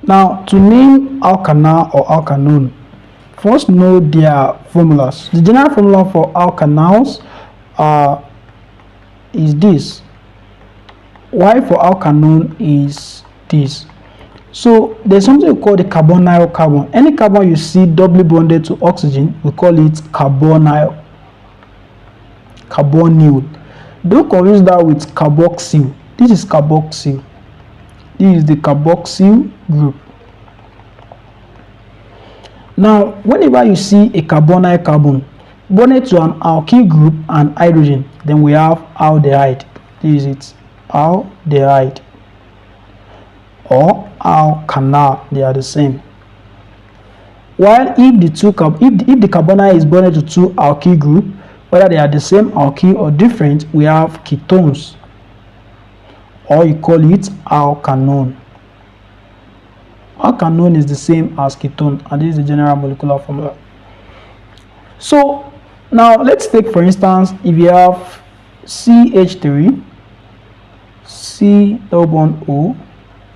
Now, to name alkanal or alkanone, first know their formulas. The general formula for alkanals is this. Y for alkanone is this. So there's something we call the carbonyl carbon. Any carbon you see doubly bonded to oxygen, we call it carbonyl. Carbonyl. Don't confuse that with carboxyl. This is carboxyl. This is the carboxyl group. Now, whenever you see a carbonyl carbon bonded to an alkyl group and hydrogen, then we have aldehyde. This is it, aldehyde or alkanal. They are the same. While if the carbonyl is bonded to two alkyl group, whether they are the same alkyl or different, we have ketones, or you call it alkanone. Alkanone is the same as ketone, and this is the general molecular formula. So now let's take, for instance, if you have CH3, C double bond O,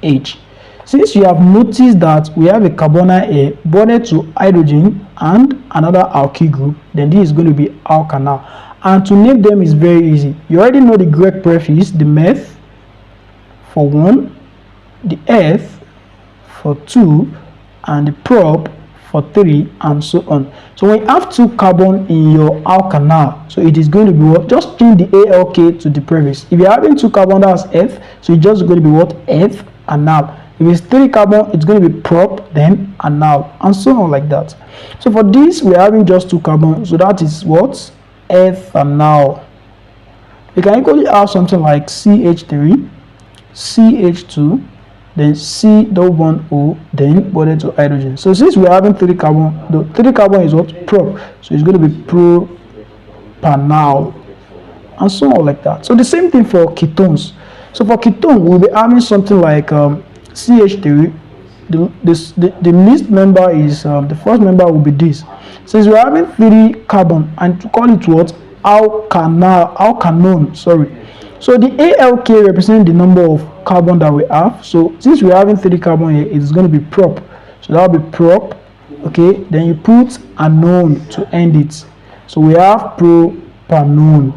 H. Since you have noticed that we have a carbonyl A bonded to hydrogen and another alkyl group, then this is going to be alkanal. And to name them is very easy. You already know the Greek prefix, the meth for 1, the eth for 2, and the prop for 3, and so on. So when you have 2 carbon in your alkanal, so it is going to be what? Just change the ALK to the prefix. If you're having 2 carbon, that's eth, so it's just going to be what? Eth anal. If it's 3 carbon, it's going to be prop, then anal, and so on like that. So for this, we're having just 2 carbon, so that is what? Ethanol. You can equally have something like CH3, CH2, then C double bond O, then bonded to hydrogen. So since we're having 3 carbon, the 3 carbon is what? Prop, so it's going to be propanol, and so on like that. So the same thing for ketones. So for ketone, we'll be having something like CH3. The least member is the first member will be this. Since we're having 3 carbon, and to call it what? Alkanone, sorry. So the ALK represents the number of carbon that we have. So since we're having 3 carbon here, it's going to be prop. So that will be prop. Okay, then you put anone to end it. So we have propanone.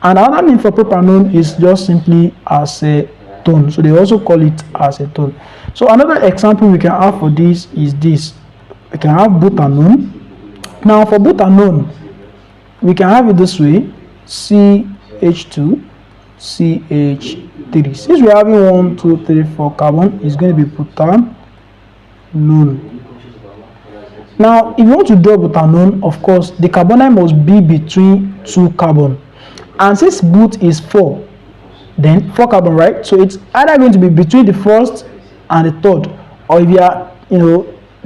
And another name for propanone is just simply acetone. So they also call it acetone. So another example we can have for this is this. We can have butanone. Now for butanone, we can have it this way: CH2, CH3. Since we're having 1, 2, 3, 4 carbon, it's going to be butanone. Now, if you want to draw butanone, of course, the carbonyl must be between 2 carbon. And since but is 4, then 4 carbon, right? So it's either going to be between the first and the third, or if you are,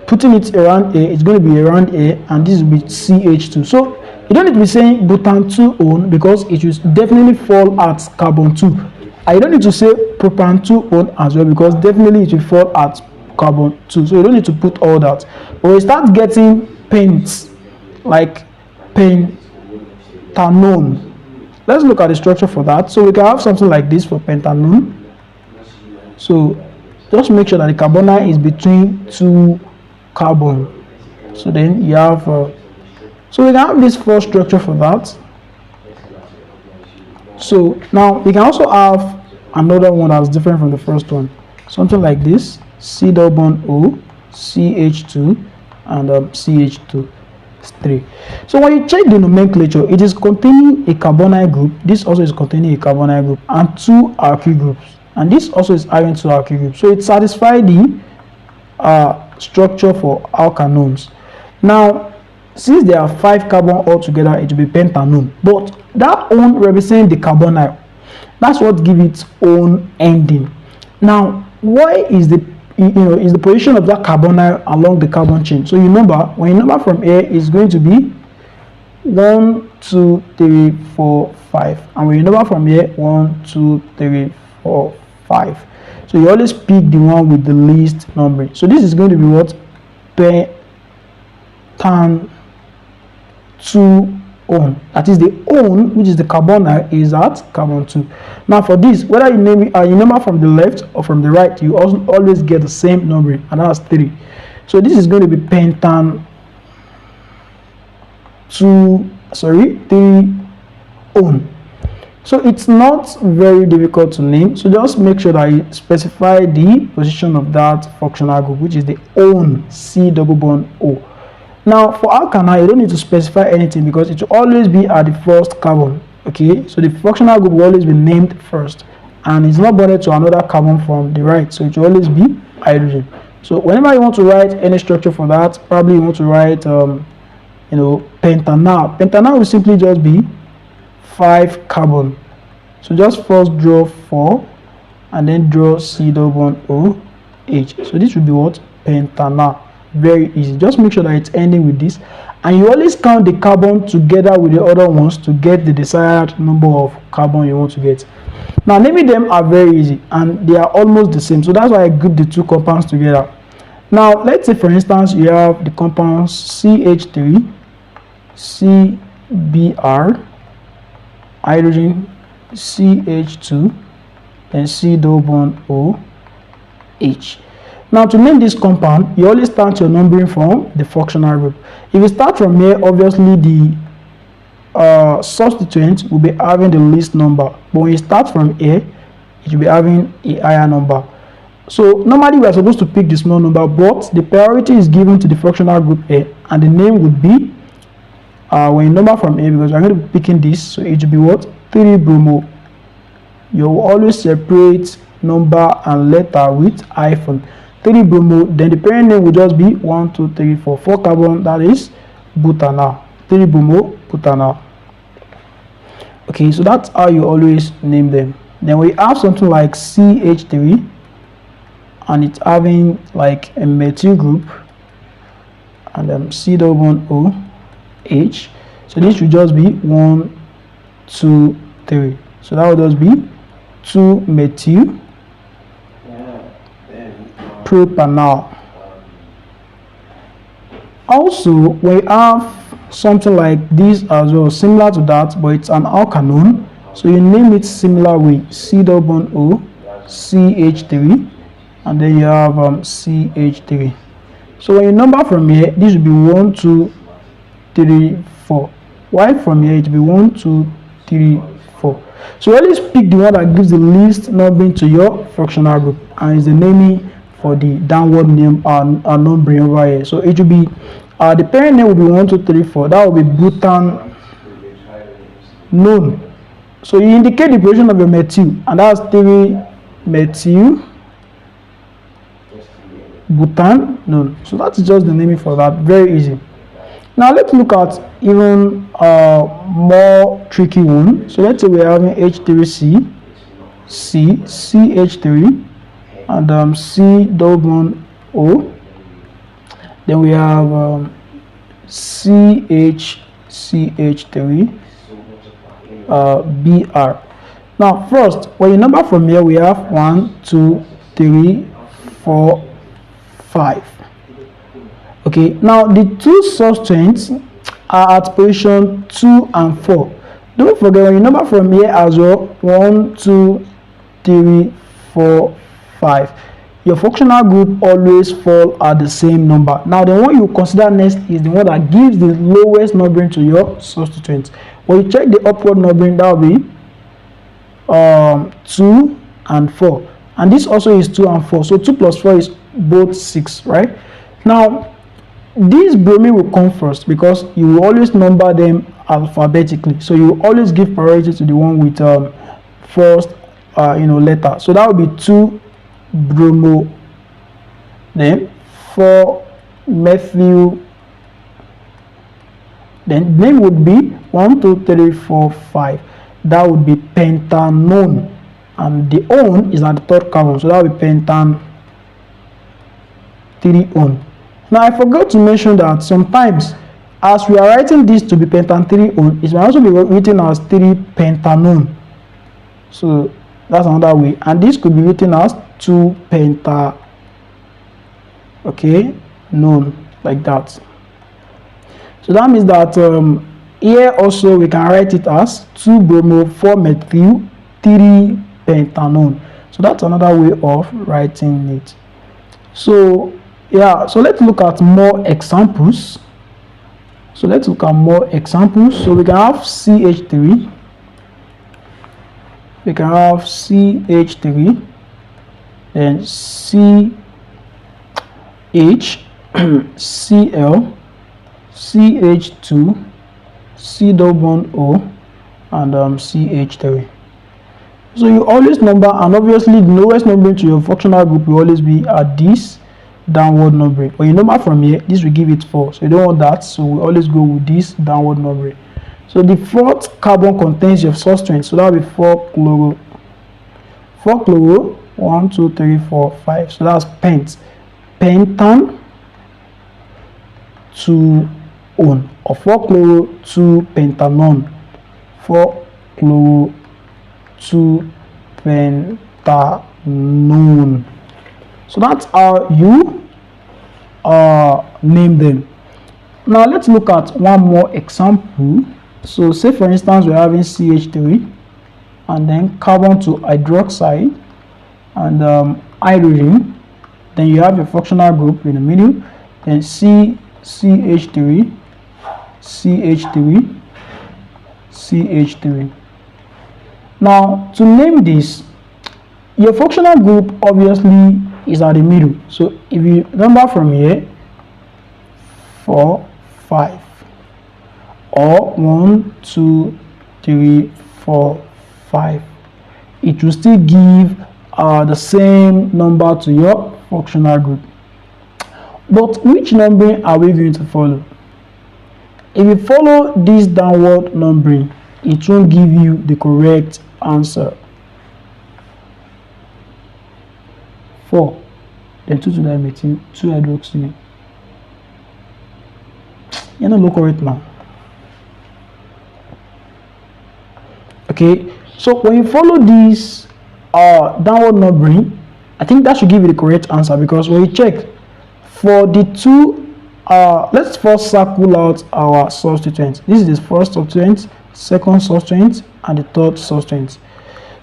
putting it around A, it's going to be around A, and this will be CH2. So you don't need to be saying butan2-one because it will definitely fall at carbon 2. And you don't need to say propan2-one as well because definitely it will fall at carbon 2. So you don't need to put all that. But we start getting pents like pentanone. Let's look at the structure for that. So we can have something like this for pentanone. So just make sure that the carbonyl is between 2 carbon. So then you have so we can have this first structure for that. So now we can also have another one that's different from the first one, something like this: C double bond O, CH2, and CH2 3. So when you check the nomenclature, it is containing a carbonyl group. This also is containing a carbonyl group and 2 alkyl groups, and this also is having 2 alkyl groups. So it satisfies the structure for alkanones. Now, since there are 5 carbon altogether, it will be pentanone. But that one represents the carbonyl. That's what gives its own ending. Now, why is the position of that carbonyl along the carbon chain? So you remember, when you number from here, it's going to be 1, 2, 3, 4, 5, and when you number from here, 1, 2, 3, 4, 5. So you always pick the one with the least numbering. So this is going to be what? on. That is the on, which is the carbonyl, is at carbon 2. Now for this, whether you name it, you number from the left or from the right, you also always get the same numbering, and that's 3. So this is going to be pentan 3 on. So it's not very difficult to name. So just make sure that you specify the position of that functional group, which is the on C double bond O. Now for alkanal, you don't need to specify anything because it will always be at the first carbon. Okay, so the functional group will always be named first, and it's not bonded to another carbon from the right, so it will always be hydrogen. So whenever you want to write any structure for that, probably you want to write pentanal. Pentanal will simply just be 5 carbon. So just first draw 4 and then draw C double bond O H. So this will be what? Pentanal. Very easy. Just make sure that it's ending with this, and you always count the carbon together with the other ones to get the desired number of carbon you want to get. Now naming them are very easy and they are almost the same, so that's why I group the two compounds together. Now let's say for instance you have the compounds CH3, CBr, hydrogen, CH2, and C double bond OH. Now to name this compound, you always start your numbering from the functional group. If you start from here, obviously the substituent will be having the least number, but when you start from here, it will be having a higher number. So normally we are supposed to pick the small number, but the priority is given to the functional group A, and the name would be when you number from A, because I'm going to be picking this, so it will be what? 3-bromo. You will always separate number and letter with hyphen. 3-bromo, then the parent name will just be 1, 2, 3, 4 carbon, that is butanal. 3-bromo butanal. Okay, so that's how you always name them. Then we have something like CH3, and it's having like a methyl group, and C double bond OH. So this should just be 1, 2, 3. So that would just be 2-methyl propanal. Also, we have something like this as well, similar to that, but it's an alkanone. So you name it similar way: C double bond O, CH3, and then you have CH3. So when you number from here, this will be 1, 2, 3, 4. While from here it will be 1, 2, 3, 4. So always pick the one that gives the least numbering to your functional group, and is the naming for the downward name numbering over here. So it will be the parent name will be 1, 2, 3, 4. That will be butanone. So you indicate the position of your methyl, and that's 3-methyl butanone. So that's just the naming for that. Very easy. Now let's look at even more tricky one. So let's say we're having H3C, CH3, and C double bond O. Then we have CH3 Br. Now first, when you number from here, we have 1, 2, 3, 4, 5. Okay, now the two substituents are at position 2 and 4. Don't forget, when you number from here as well, 1, 2, 3, 4, 5. Your functional group always fall at the same number. Now the one you consider next is the one that gives the lowest numbering to your substituent. When you check the upward numbering, that will be 2 and 4, and this also is 2 and 4. So 2 plus 4 is both 6, right? Now this bromine will come first because you will always number them alphabetically. So you will always give priority to the one with first letter. So that will be 2-bromo, then 4-methyl, then name would be 1, 2, 3, 4, 5. That would be pentanone, and the on is at the third carbon, so that would be pentan 3-on. Now I forgot to mention that sometimes as we are writing this to be pentan 3-on, it might also be written as 3-pentanone. So that's another way, and this could be written as 2-penta, okay, none, like that. So that means that here also we can write it as 2-bromo-4-methyl 3-pentanone. So that's another way of writing it. So yeah, so let's look at more examples. So we can have CH3. We can have CH3, then CH, Cl, CH2, C double bond O, and CH3. So you always number, and obviously the lowest numbering to your functional group will always be at this downward numbering. When you number from here, this will give it 4. So you don't want that, so we always go with this downward numbering. So the 4th carbon contains your substrate, so that will be 4-chloro. 4-chloro, 1, 2, 3, 4, 5. So that's pent. Pentan 2-one, or 4-chloro 2-pentanone. 4-chloro 2-pentanone. So that's how you name them. Now let's look at one more example. So say for instance we're having CH3 and then carbon to hydroxide and hydrogen. Then you have your functional group in the middle. Then CH3, CH3, CH3. Now to name this, your functional group obviously is at the middle. So if you number from here, 4, 5, or 1, 2, 3, 4, 5, it will still give the same number to your functional group. But which numbering are we going to follow? If you follow this downward numbering, it won't give you the correct answer. 4, then 2-dimethyl, 2-hydroxy. You're not look correct now. Okay, so when you follow this downward numbering, I think that should give you the correct answer, because when you check for the two, let's first circle out our substituents. This is the first substituent, second substituent, and the third substituent.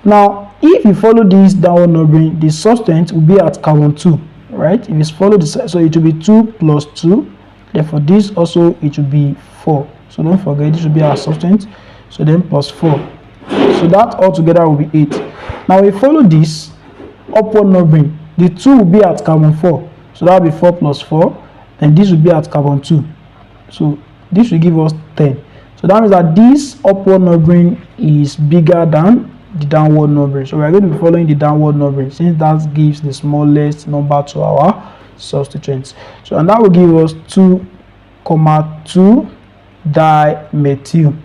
Now, if you follow this downward numbering, the substituent will be at carbon 2, right? If you follow this, so it will be 2 plus 2. Therefore, this also it will be 4. So don't forget, this will be our substituent. So then plus 4. So that altogether will be 8. Now we follow this upward numbering. The 2 will be at carbon 4. So that will be 4 plus 4. And this will be at carbon 2. So this will give us 10. So that means that this upward numbering is bigger than the downward numbering. So we are going to be following the downward numbering, since that gives the smallest number to our substituents. So and that will give us 2,2-dimethyl.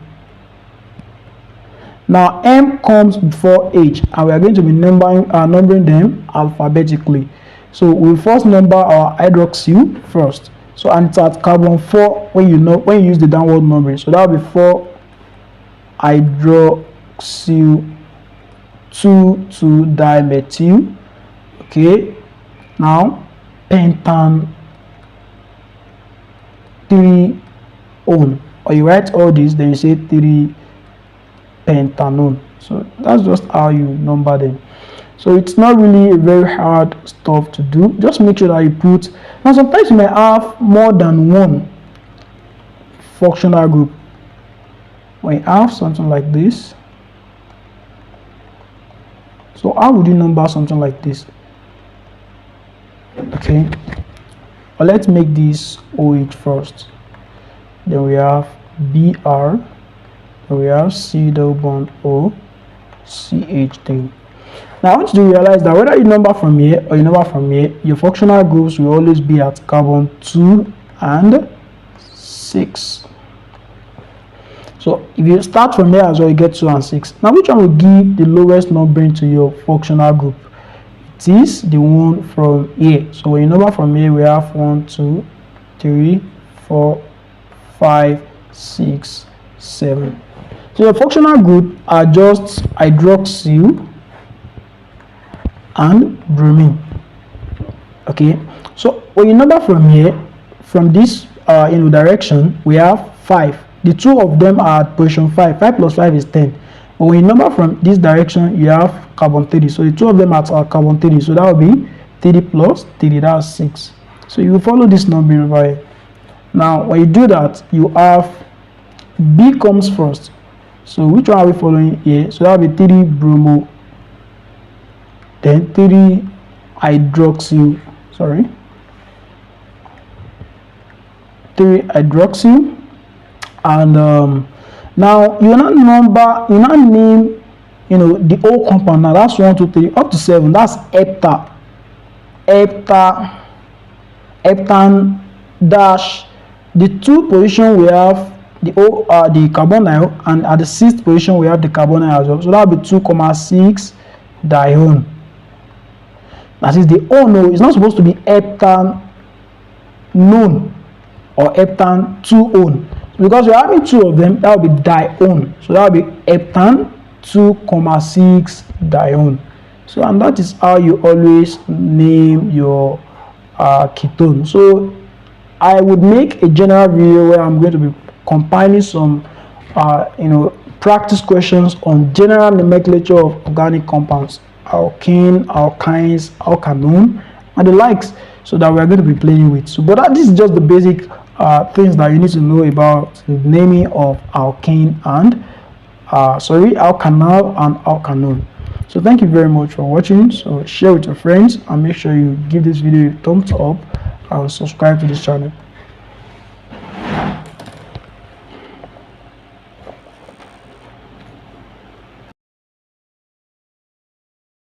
Now M comes before H, and we are going to be numbering them alphabetically. So we'll first number our hydroxyl first. So and it's at carbon 4 when you use the downward numbering. So that will be 4-hydroxyl 2,2-dimethyl. Okay, now pentan 3-one, or you write all this, then you say 3-pentanone. So that's just how you number them. So it's not really a very hard stuff to do. Just make sure that you put. Now sometimes you may have more than one functional group. When you have something like this, so how would you number something like this? Okay, well, let's make this OH first. Then we have Br. Then we have C double bond O, CH3. Now I want you to realize that whether you number from here or you number from here, your functional groups will always be at carbon 2 and 6. So if you start from here as well, you get 2 and 6. Now which one will give the lowest numbering to your functional group? It is the one from here. So when you number from here, we have 1, 2, 3, 4, 5, 6, 7. So your functional group are just hydroxyl and bromine. Okay, so when you number from here, from this direction, we have 5. the two of them are at position 5. 5 plus 5 is 10. But when you number from this direction, you have carbon 3. So the two of them are carbon 3. So that will be 3 plus 3, that's 6. So you follow this numbering over here. Now when you do that, you have B comes first. So which one are we following here? So that will be 3 bromo, then 3 hydroxyl, 3 hydroxyl, and now you now name, the whole compound. Now that's 1, 2, 3 up to 7. That's heptane dash. The 2 position we have the carbonyl, and at the 6th position we have the carbonyl as well. So that will be 2,6 dione. That is the O. No, it's not supposed to be heptanone or heptane 2-one. Because you're having 2 of them, that will be dione. So that will be heptane 2,6 dione. So, and that is how you always name your ketone. So I would make a general video where I'm going to be compiling some practice questions on general nomenclature of organic compounds, alkane, alkynes, alkanone, and the likes, so that we're going to be playing with. So but this is just the basic things that you need to know about the naming of alkane and alkanal and alkanone. So thank you very much for watching. So share with your friends and make sure you give this video a thumbs up and subscribe to this channel.